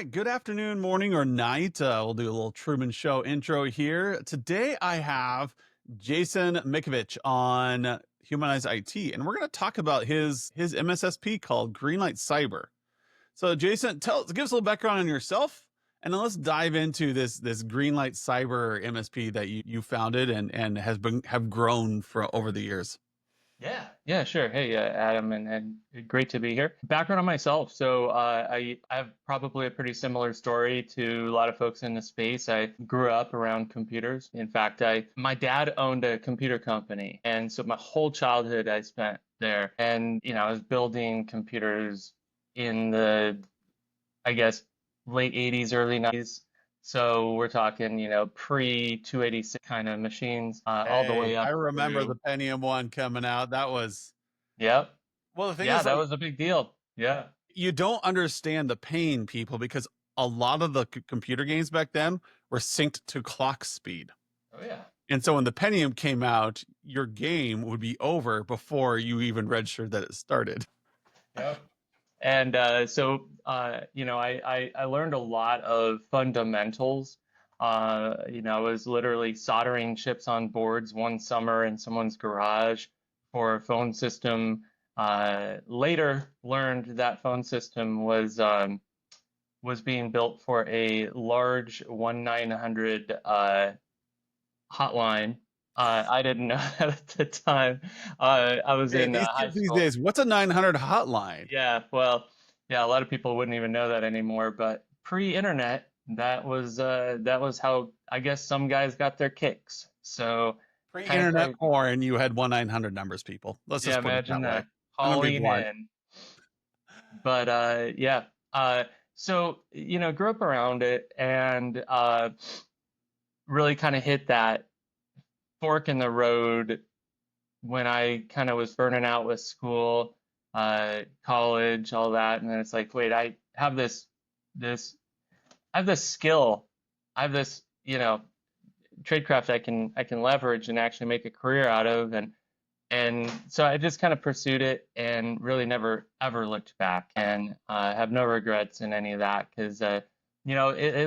right, good afternoon, morning, or night. We'll do a little Truman Show intro here. Today, I have Jason Makevich on Humanize IT, and we're going to talk about his MSSP called Greenlight Cyber. So, Jason, give us a little background on yourself, and then let's dive into this Greenlight Cyber MSP that you founded and have grown for over the years. Yeah, sure. Hey, Adam, and great to be here. Background on myself. So I have probably a pretty similar story to a lot of folks in the space. I grew up around computers. In fact, my dad owned a computer company, and so my whole childhood I spent there. And I was building computers in the, I guess, late 80s, early 90s. So we're talking, pre 286 kind of machines, all the Hey, way I up remember the through. Pentium one coming out. That was Yep. well. The thing Yeah, is, that like, was a big deal. Yeah. you don't understand the pain, people, because a lot of the computer games back then were synced to clock speed. Oh yeah. And so when the Pentium came out, your game would be over before you even registered that it started. Yep. And I learned a lot of fundamentals. I was literally soldering chips on boards one summer in someone's garage for a phone system. Later learned that phone system was being built for a large 1-900 hotline. I didn't know that at the time. I was Hey, in these high kids these school. days, what's a 900 hotline? Yeah, well, yeah, a lot of people wouldn't even know that anymore, but pre-internet, that was how I guess some guys got their kicks. So kind of Pre-internet crazy. porn, you had 1-900 numbers, people. Let's Yeah, just put it imagine that way. that. I'm gonna be Calling blunt. in. But yeah. So grew up around it and really kind of hit that fork in the road when I kind of was burning out with school, college, all that, and then it's like, wait, I have this I have this skill, I have this, tradecraft I can leverage and actually make a career out of, and so I just kind of pursued it and really never ever looked back, and have no regrets in any of that because it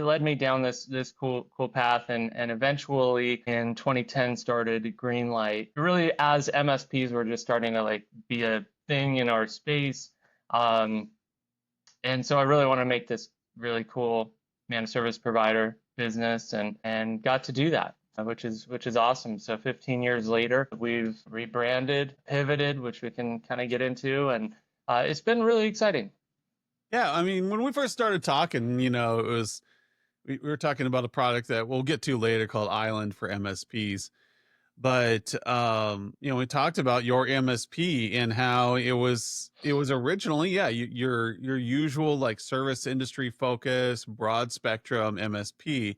led me down this cool path, and eventually in 2010 started Greenlight. Really, as MSPs were just starting to like be a thing in our space, um, and so I really want to make this really cool managed service provider business, and got to do that, which is awesome. So 15 years later, we've rebranded, pivoted, which we can kind of get into, and it's been really exciting. Yeah, I mean, when we first started talking, it was we were talking about a product that we'll get to later called Island for MSPs. But we talked about your MSP and how it was originally, yeah, your usual like service industry focus, broad spectrum MSP,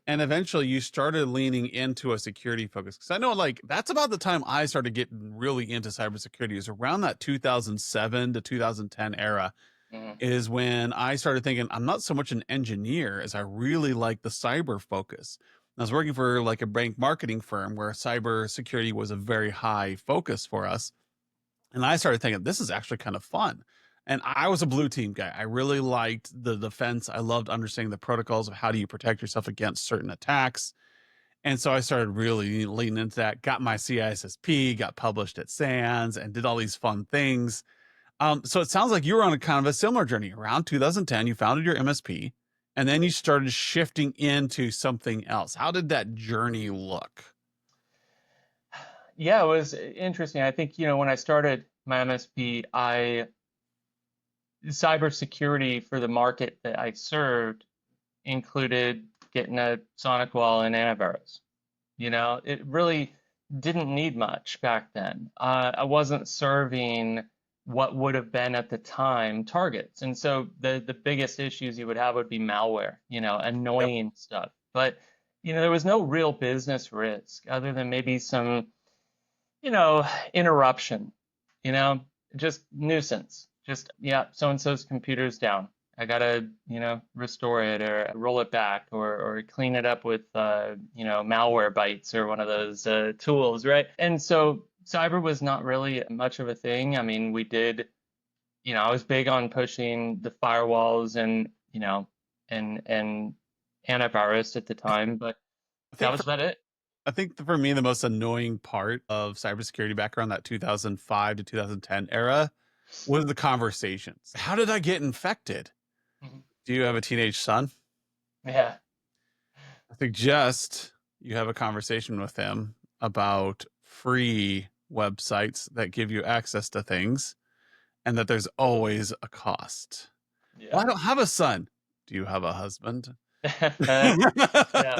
and eventually you started leaning into a security focus. Because I know, like, that's about the time I started getting really into cybersecurity. It was around that 2007 to 2010 era Mhm. is when I started thinking I'm not so much an engineer as I really like the cyber focus. I was working for like a bank marketing firm where cyber security was a very high focus for us. And I started thinking this is actually kind of fun. And I was a blue team guy. I really liked the defense. I loved understanding the protocols of how do you protect yourself against certain attacks. And so I started really leaning into that, got my CISSP, got published at SANS, and did all these fun things. So it sounds like you were on a kind of a similar journey. Around 2010, you founded your MSP, and then you started shifting into something else. How did that journey look? Yeah, it was interesting. I think, when I started my MSP, cybersecurity for the market that I served included getting a Sonic wall and antivirus. It really didn't need much back then. I wasn't serving what would have been at the time targets. And so the biggest issues you would have would be malware, Yep. annoying stuff. But, there was no real business risk other than maybe some, you know, interruption, you know, just nuisance. Just, yeah, so and so's computer's down. I gotta, restore it or roll it back or clean it up with, malware bytes or one of those tools, right? And so cyber was not really much of a thing. I mean, we did, I was big on pushing the firewalls and, and antivirus at the time, but I that think was for about it. I think for me the most annoying part of cybersecurity background, that 2005 to 2010 era, was the conversations. How did I get infected? Mhm. Do you have a teenage son? Yeah. I suggest you have a conversation with him about free websites that give you access to things and that there's always a cost. Well, Yeah. I don't have a son. Do you have a husband? Yeah,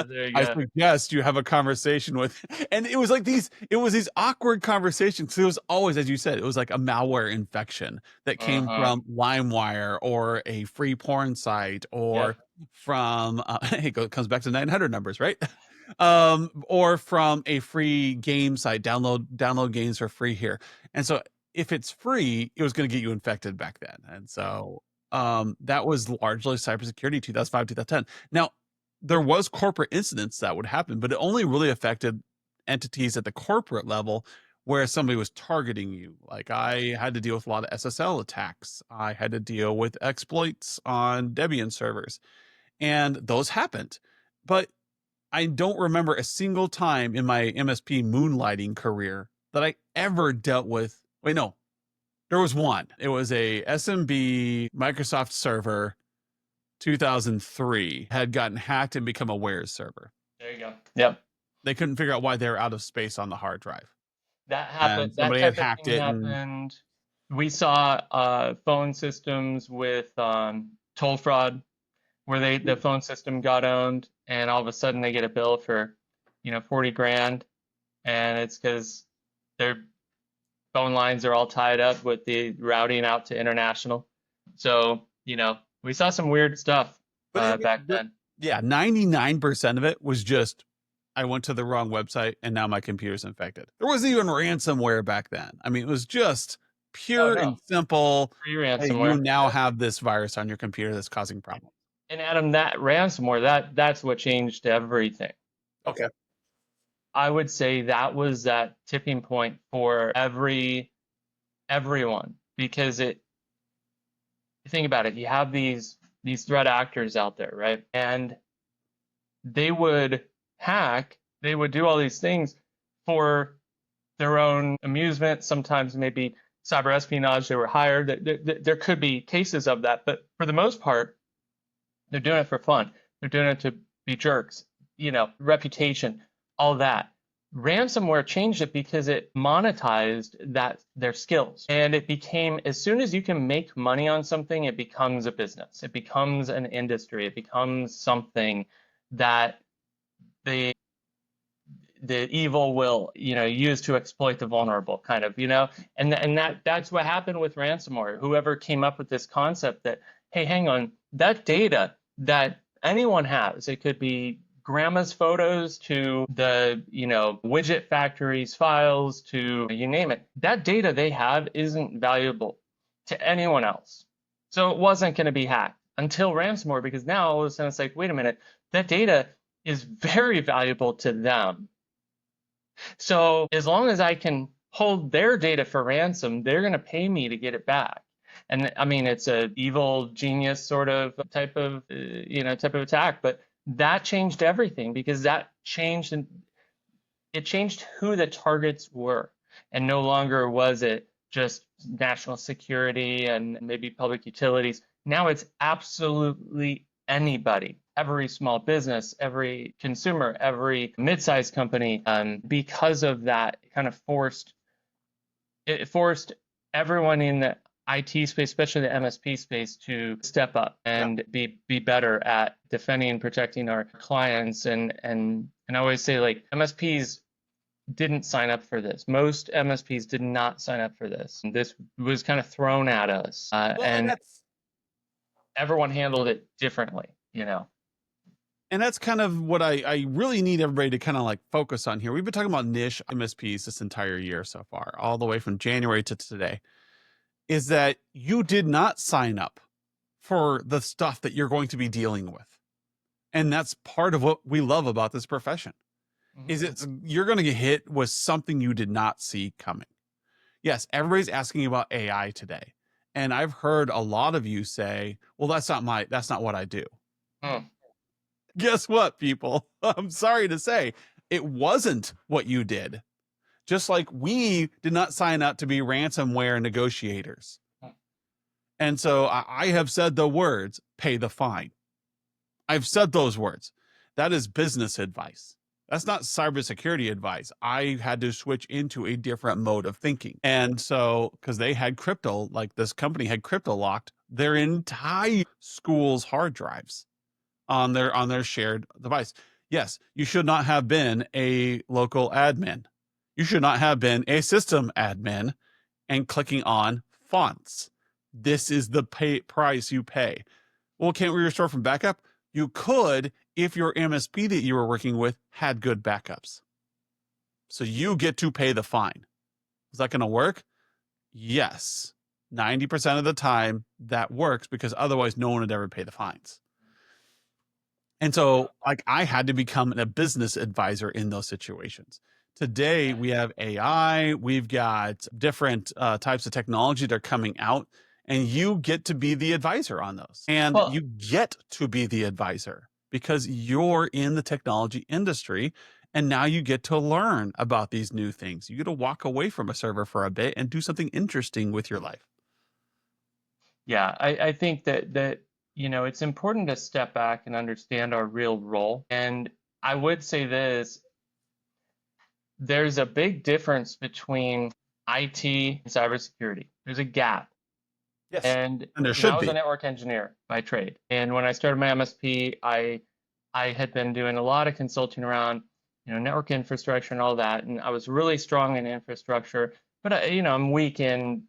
there you I go. suggest you have a conversation with, and it was like it was these awkward conversations. It was always, as you said, it was like a malware infection that came Uh-huh. from LimeWire or a free porn site or Yep. from, it comes back to 900 numbers, right? Or from a free game site, download games for free here. And so if it's free, it was going to get you infected back then. And so, that was largely cybersecurity 2005, 2010. Now, there was corporate incidents that would happen, but it only really affected entities at the corporate level where somebody was targeting you. Like I had to deal with a lot of SSL attacks. I had to deal with exploits on Debian servers, and those happened. But I don't remember a single time in my MSP moonlighting career that I ever dealt with. Wait, no, there was one. It was a SMB Microsoft server 2003 had gotten hacked and become a Wares server. There you go. Yep. They couldn't figure out why they were out of space on the hard drive. That happened. And That somebody had type of hacked thing it and happened. We saw phone systems with toll fraud where the phone system got owned and all of a sudden they get a bill for, 40 grand, and it's because their phone lines are all tied up with the routing out to international. So, we saw some weird stuff but it, back but then. yeah, 99% of it was just I went to the wrong website and now my computer's infected. There wasn't even ransomware back then. I mean, it was just Oh pure no, and simple. free Hey, you ransomware. now Yep. have this virus on your computer that's causing problems. And Adam, that ransomware, that's what changed everything. Okay. I would say that was that tipping point for everyone because think about it, you have these threat actors out there, right? And they would they would do all these things for their own amusement, sometimes maybe cyber espionage, they were hired. There could be cases of that, but for the most part, they're doing it for fun. They're doing it to be jerks, reputation, all that. Ransomware changed it because it monetized their skills. And it became, as soon as you can make money on something, it becomes a business. It becomes an industry. It becomes something that the the evil will use to exploit the vulnerable, kind of, and that's what happened with ransomware. Whoever came up with this concept that, hey, hang on, that data that anyone has, it could be grandma's photos to the widget factory's files to you name it, that data they have isn't valuable to anyone else, so it wasn't going to be hacked until ransomware, because now all of a sudden it's like, wait a minute, that data is very valuable to them. So as long as I can hold their data for ransom, they're going to pay me to get it back. And I mean, it's a evil genius sort of type of type of attack, but that changed everything because it changed who the targets were, and no longer was it just national security and maybe public utilities. Now it's absolutely anybody, every small business, every consumer, every mid-sized company, because of that kind of it forced everyone in the IT space, especially the MSP space, to step up Yeah. and be better at defending and protecting our clients. And I always say, like, MSPs didn't sign up for this. Most MSPs did not sign up for this. This was kind of thrown at us, Well, and everyone handled it differently. and that's kind of what I really need everybody to kind of like focus on here. We've been talking about niche MSPs this entire year so far, all the way from January to today. Is that you did not sign up for the stuff that you're going to be dealing with. And that's part of what we love about this profession. Is Mhm. it's you're going to get hit with something you did not see coming. Yes, everybody's asking about AI today. And I've heard a lot of you say, "Well, that's not what I do." Mm. Guess what, people? I'm sorry to say, it wasn't what you did. Just like we did not sign up to be ransomware negotiators. And so I have said the words, pay the fine. I've said those words. That is business advice. That's not cybersecurity advice. I had to switch into a different mode of thinking. And so, because they had crypto, like this company had crypto locked their entire school's hard drives on their shared device. Yes, you should not have been a local admin. You should not have been a system admin and clicking on fonts. This is the price you pay. Well, can't we restore from backup? You could if your MSP that you were working with had good backups. So you get to pay the fine. Is that going to work? Yes. 90% of the time that works because otherwise no one would ever pay the fines. And so, like, I had to become a business advisor in those situations. Today, we have AI, we've got different types of technology that are coming out, and you get to be the advisor on those. And you Well, get to be the advisor because you're in the technology industry. And now you get to learn about these new things. You get to walk away from a server for a bit and do something interesting with your life. yeah, I think that it's important to step back and understand our real role. And I would say this, there's a big difference between IT and cybersecurity. There's a gap. Yes. And And there I should was a be. network engineer by trade. And when I started my MSP, I had been doing a lot of consulting around, network infrastructure and all that. And I was really strong in infrastructure, but I'm weak in,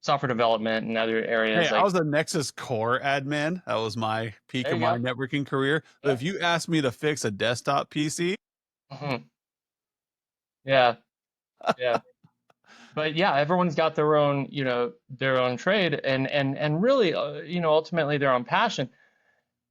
software development and other Hey, areas I like, was a Nexus Core admin. That was my peak there of you my go. networking career. But Yeah. if you asked me to fix a desktop PC, Hmm. Yeah. Yeah. But yeah, everyone's got their own trade and really, ultimately their own passion.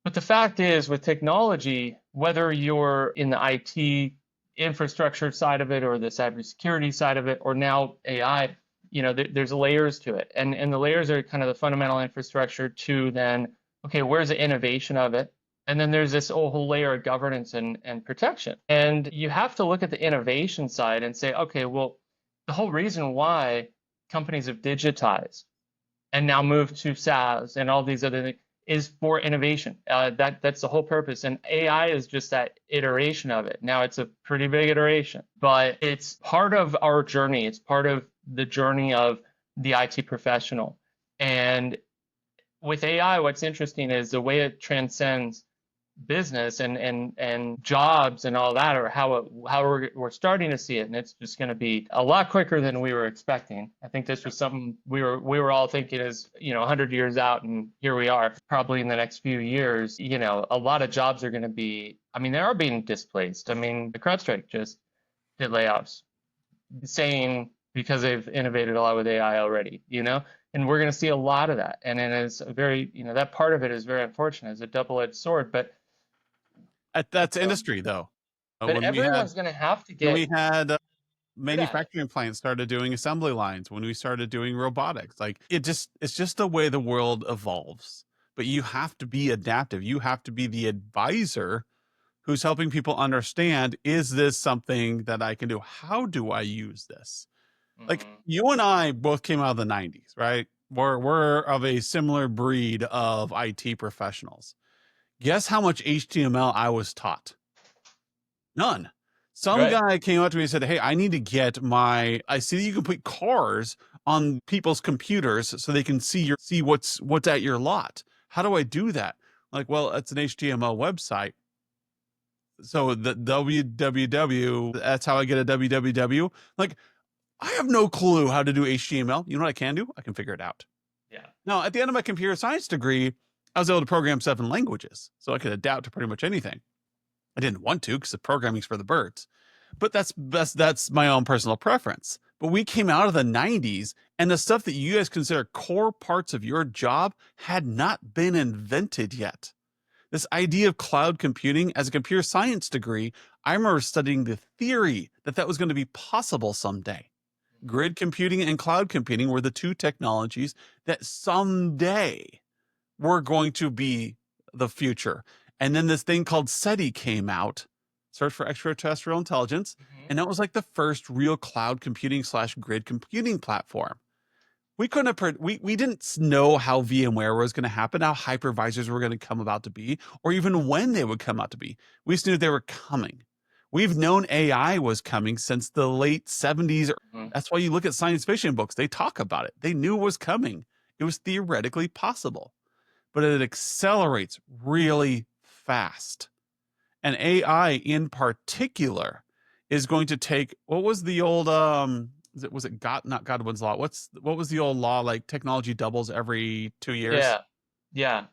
But the fact is, with technology, whether you're in the IT infrastructure side of it or the cybersecurity side of it, or now AI, there's layers to it. And the layers are kind of the fundamental infrastructure to then, okay, where's the innovation of it? And then there's this whole layer of governance and protection. And you have to look at the innovation side and say, okay, well, the whole reason why companies have digitized and now moved to SaaS and all these other things is for innovation. That's the whole purpose. And AI is just that iteration of it. Now it's a pretty big iteration, but it's part of our journey. It's part of the journey of the IT professional. And with AI, what's interesting is the way it transcends business and jobs and all that, or how we're starting to see it, and it's just going to be a lot quicker than we were expecting. I think this was something we were all thinking is 100 years out, and here we are. Probably in the next few years, a lot of jobs are going to be. I mean, they are being displaced. I mean, the CrowdStrike just did layoffs, saying because they've innovated a lot with AI already, and we're going to see a lot of that. And it is a very, that part of it is very unfortunate. It's a double-edged sword, but that's um, industry though. but everyone's going to have to When get we had good at it. manufacturing plants started doing assembly lines, when we started doing robotics, like it's just the way the world evolves. But you have to be adaptive. You have to be the advisor who's helping people understand, is this something that I can do? How do I use this? Like Hmm. you and I both came out of the 90s, right? We're of a similar breed of IT professionals. Guess how much HTML I was taught? None. Some Right. guy came up to me and said, "Hey, I need to get my I see that you can put cars on people's computers so they can see what's at your lot. How do I do that?" Like, well, it's an HTML website. So the www, that's how I get a www. Like, I have no clue how to do HTML. You know what I can do? I can figure it out. Yeah. Now, at the end of my computer science degree, I was able to program 7 languages, so I could adapt to pretty much anything. I didn't want to because the programming's for the birds. But that's my own personal preference. But we came out of the 90s and the stuff that you guys consider core parts of your job had not been invented yet. This idea of cloud computing as a computer science degree, I remember studying the theory that that was going to be possible someday. Hmm. Grid computing and cloud computing were the two technologies that someday were going to be the future. And then this thing called SETI came out, Search for Extraterrestrial Intelligence, Mhm. and that was like the first real cloud computing slash grid computing platform. We couldn't have we didn't know how VMware was going to happen, how hypervisors were going to come about to be, or even when they would come out to be. We just knew they were coming. We've known AI was coming since the late 70s. Mhm. That's why you look at science fiction books, they talk about it. They knew it was coming. It was theoretically possible, but it accelerates really fast. And AI in particular is going to take, what was the old was it God, not Godwin's law? What was the old law, like technology doubles every 2 years? Yeah. Yeah.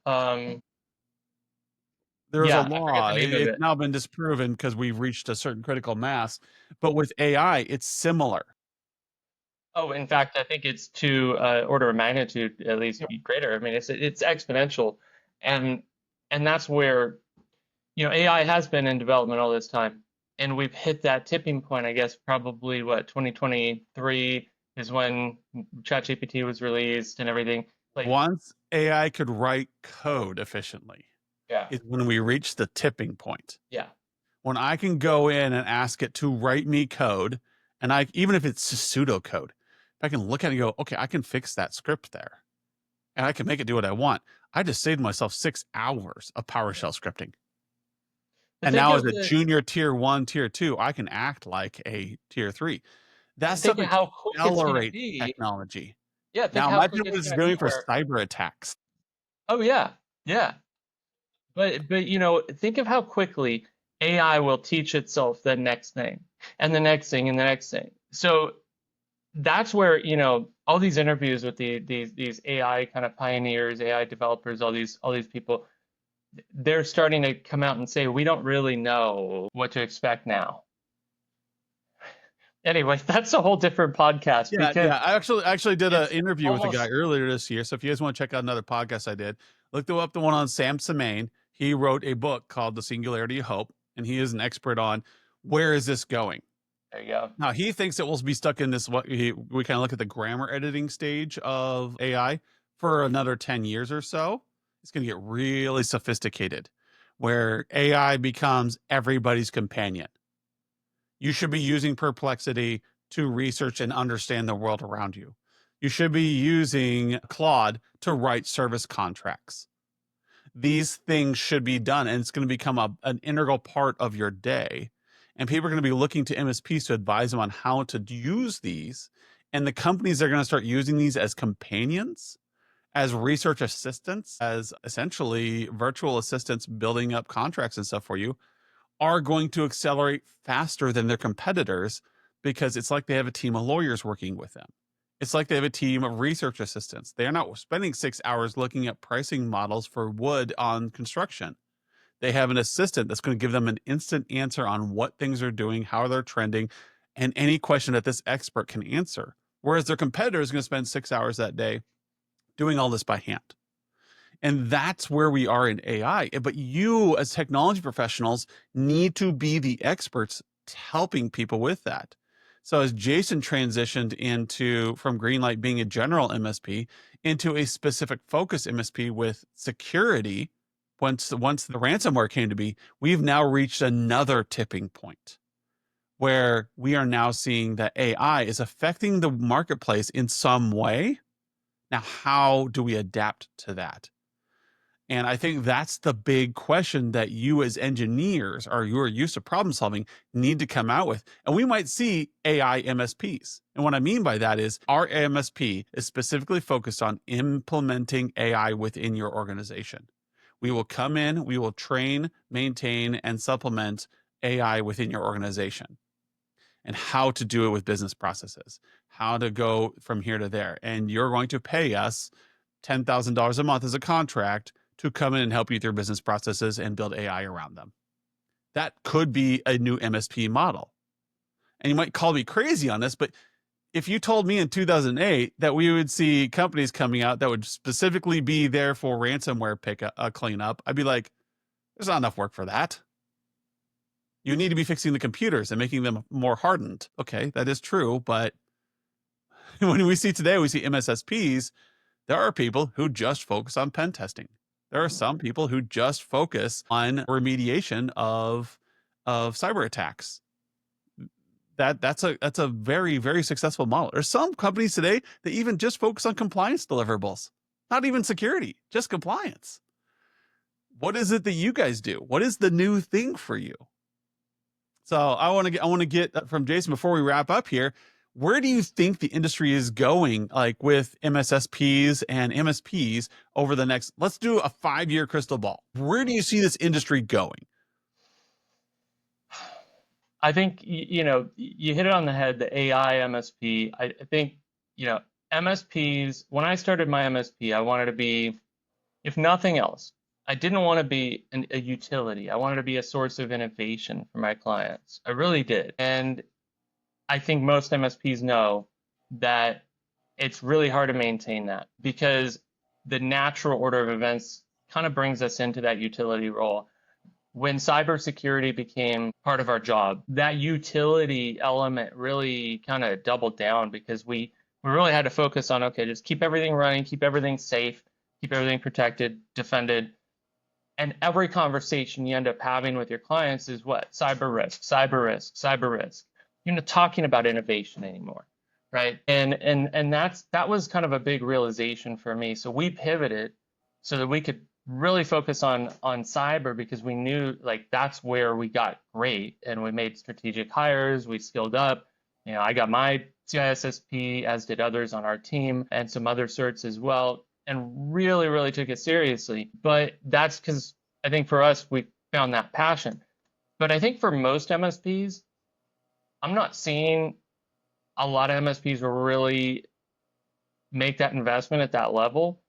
There was a Yeah, I forget the law. name of It's it. now been disproven because we've reached a certain critical mass. But with AI, it's similar. Oh, in fact, I think it's to order of magnitude at least greater. I mean, it's exponential, and that's where AI has been in development all this time, and we've hit that tipping point. I guess probably what 2023 is when ChatGPT was released and everything. Like, Once AI could write code efficiently, yeah, is when we reach the tipping point. yeah. When I can go in and ask it to write me code, and I, even if it's just pseudocode, if I can look at it and go, okay, I can fix that script there, and I can make it do what I want. I just saved myself 6 hours of PowerShell scripting. But And think now as of a the junior tier one, tier two, I can act like a tier three. That and think stuff of how quick it's going to accelerates be. technology. Yeah, think Now how imagine quick what it's it's going to be doing for where. cyber attacks. Oh yeah, yeah. But think of how quickly AI will teach itself the next thing and the next thing and the next thing. So that's where all these interviews with these AI kind of pioneers, AI developers, all these people, they're starting to come out and say we don't really know what to expect now. Anyway, that's a whole different podcast Yeah, because yeah. I actually did an it's interview with a guy almost earlier this year. So if you guys want to check out another podcast I did, look up the one on Sam Semaine. He wrote a book called The Singularity of Hope, and he is an expert on where is this going. there you go. Now he thinks it will be stuck in this. We kind of look at the grammar editing stage of AI for another 10 years or so. It's going to get really sophisticated, where AI becomes everybody's companion. You should be using Perplexity to research and understand the world around you. You should be using Claude to write service contracts. These things should be done, and it's going to become an integral part of your day. And people are going to be looking to MSPs to advise them on how to use these. And the companies are going to start using these as companions, as research assistants, as essentially virtual assistants building up contracts and stuff for you, are going to accelerate faster than their competitors because it's like they have a team of lawyers working with them. It's like they have a team of research assistants. They're not spending 6 hours looking at pricing models for wood on construction. They have an assistant that's going to give them an instant answer on what things are doing, how they're trending, and any question that this expert can answer. Whereas their competitor is going to spend 6 hours that day doing all this by hand. And that's where we are in AI. But you, as technology professionals, need to be the experts helping people with that. So as Jason transitioned into from Greenlight being a general MSP into a specific focus MSP with security, once the ransomware came to be, we've now reached another tipping point where we are now seeing that AI is affecting the marketplace in some way. Now, how do we adapt to that? And I think that's the big question that you as engineers or you are used to problem solving need to come out with. And we might see AI MSPs. And what I mean by that is our MSP is specifically focused on implementing AI within your organization. We will come in, we will train, maintain, and supplement AI within your organization and how to do it with business processes, how to go from here to there. And you're going to pay us $10,000 a month as a contract to come in and help you through business processes and build AI around them. That could be a new MSP model. And you might call me crazy on this, but if you told me in 2008 that we would see companies coming out that would specifically be there for ransomware pick cleanup, I'd be like, there's not enough work for that. You need to be fixing the computers and making them more hardened. Okay, that is true. But when we see today, we see MSSPs, there are people who just focus on pen testing. There are some people who just focus on remediation of cyber attacks. That's a very, very successful model. There's some companies today that even just focus on compliance deliverables, not even security, just compliance. What is it that you guys do? What is the new thing for you? So I want to get from Jason before we wrap up here. Where do you think the industry is going, like with MSSPs and MSPs over the next? Let's do a 5-year crystal ball. Where do you see this industry going? I think you hit it on the head. The AI MSP. I think MSPs. When I started my MSP, I wanted to be, if nothing else, I didn't want to be a utility. I wanted to be a source of innovation for my clients. I really did. And I think most MSPs know that it's really hard to maintain that because the natural order of events kind of brings us into that utility role. When cybersecurity became part of our job, that utility element really kind of doubled down because we really had to focus on, okay, just keep everything running, keep everything safe, keep everything protected, defended. And every conversation you end up having with your clients is what? Cyber risk, cyber risk, cyber risk. You're not talking about innovation anymore, right? And that was kind of a big realization for me. So we pivoted so that we could really focus on cyber because we knew like that's where we got great, and we made strategic hires, we skilled up. I got my CISSP, as did others on our team, and some other certs as well, and really, really took it seriously. But that's because I think for us, we found that passion. But I think for most MSPs, I'm not seeing a lot of MSPs really make that investment at that level.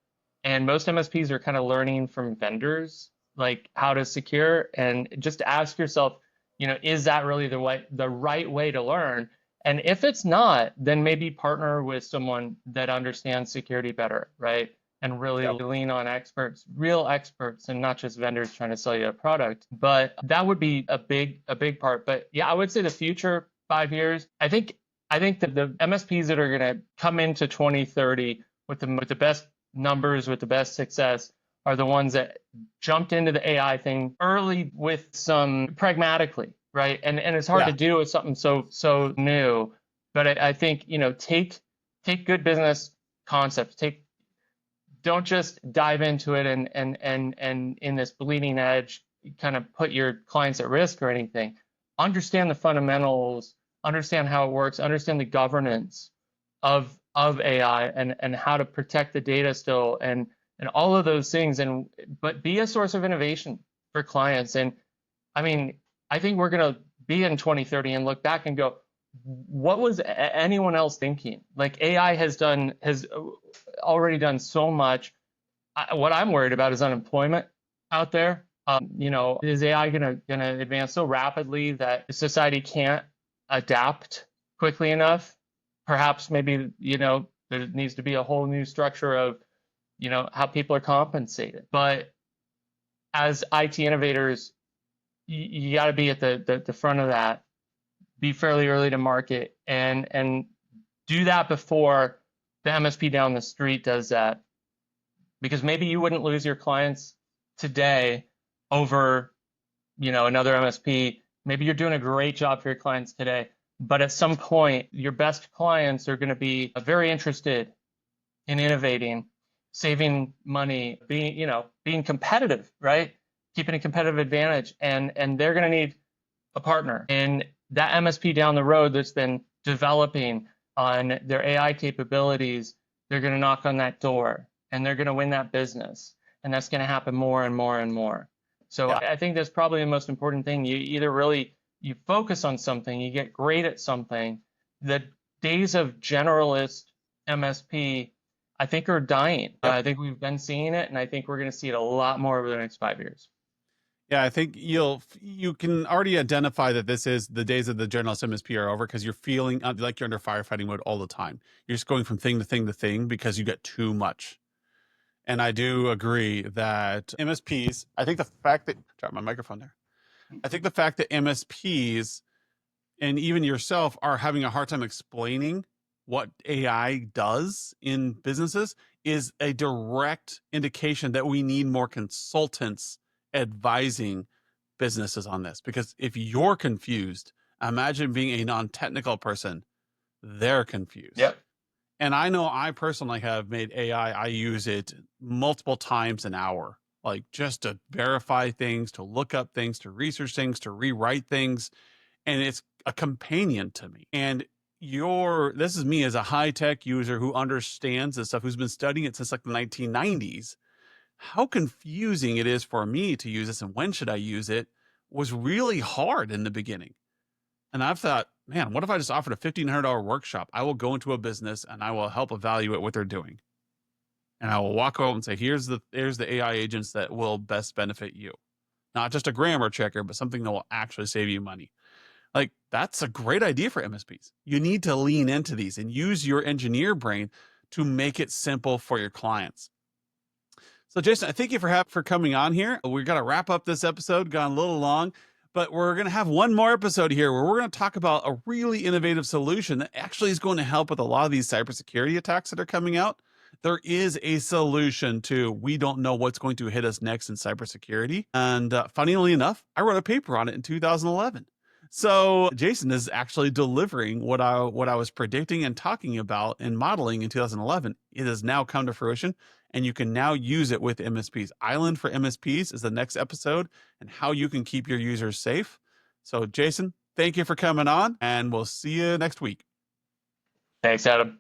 And most MSPs are kind of learning from vendors, like how to secure, and just ask yourself, is that really the right way to learn? And if it's not, then maybe partner with someone that understands security better, right? And really Yep. lean on experts, real experts, and not just vendors trying to sell you a product. But that would be a big part. But yeah, I would say the future 5 years. I think that the MSPs that are going to come into 2030 with the best numbers, with the best success, are the ones that jumped into the AI thing early with some pragmatically, right? And it's hard Yeah. to do with something so new. But I think take good business concepts. Don't just dive into it and in this bleeding edge kind of put your clients at risk or anything. Understand the fundamentals, understand how it works, understand the governance of AI and how to protect the data still and all of those things, but be a source of innovation for clients. And I mean, I think we're going to be in 2030 and look back and go, what was anyone else thinking? Like AI has already done so much. What I'm worried about is unemployment out there. Is AI gonna advance so rapidly that society can't adapt quickly enough? Perhaps maybe there needs to be a whole new structure of how people are compensated. But as IT innovators, you got to be at the front of that, be fairly early to market, and do that before the MSP down the street does that, because maybe you wouldn't lose your clients today over another MSP. Maybe you're doing a great job for your clients today, but at some point your best clients are going to be very interested in innovating, saving money, being competitive, right? Keeping a competitive advantage, and they're going to need a partner. And that MSP down the road that's been developing on their AI capabilities, they're going to knock on that door and they're going to win that business. And that's going to happen more and more and more. So Yeah. I think that's probably the most important thing. You either really you focus on something, you get great at something. The days of generalist MSP, I think, are dying. Yep. I think we've been seeing it, and I think we're going to see it a lot more over the next 5 years. Yeah, I think you can already identify that this is the days of the journalist MSP are over because you're feeling like you're under firefighting mode all the time. You're just going from thing to thing to thing because you get too much. And I do agree that MSPs, I think the fact that, drop my microphone there. I think the fact that MSPs and even yourself are having a hard time explaining what AI does in businesses is a direct indication that we need more consultants advising businesses on this. Because if you're confused, imagine being a non-technical person, they're confused. Yep. And I know I personally have made AI, I use it multiple times an hour, like just to verify things, to look up things, to research things, to rewrite things. And it's a companion to me. And this is me as a high tech user who understands this stuff, who's been studying it since like the 1990s. How confusing it is for me to use this and when should I use it was really hard in the beginning. And I've thought, man, what if I just offered a $1,500 workshop? I will go into a business and I will help evaluate what they're doing. And I will walk out and say, here's the AI agents that will best benefit you. Not just a grammar checker, but something that will actually save you money. Like, that's a great idea for MSPs. You need to lean into these and use your engineer brain to make it simple for your clients. So, Jason, I thank you for coming on here. We're going to wrap up this episode, gone a little long, but we're going to have one more episode here where we're going to talk about a really innovative solution that actually is going to help with a lot of these cybersecurity attacks that are coming out. There is a solution to we don't know what's going to hit us next in cybersecurity. And funnily enough, I wrote a paper on it in 2011. So Jason is actually delivering what I was predicting and talking about and modeling in 2011. It has now come to fruition, and you can now use it with MSPs. Island for MSPs is the next episode, and how you can keep your users safe. So Jason, thank you for coming on, and we'll see you next week. Thanks, Adam.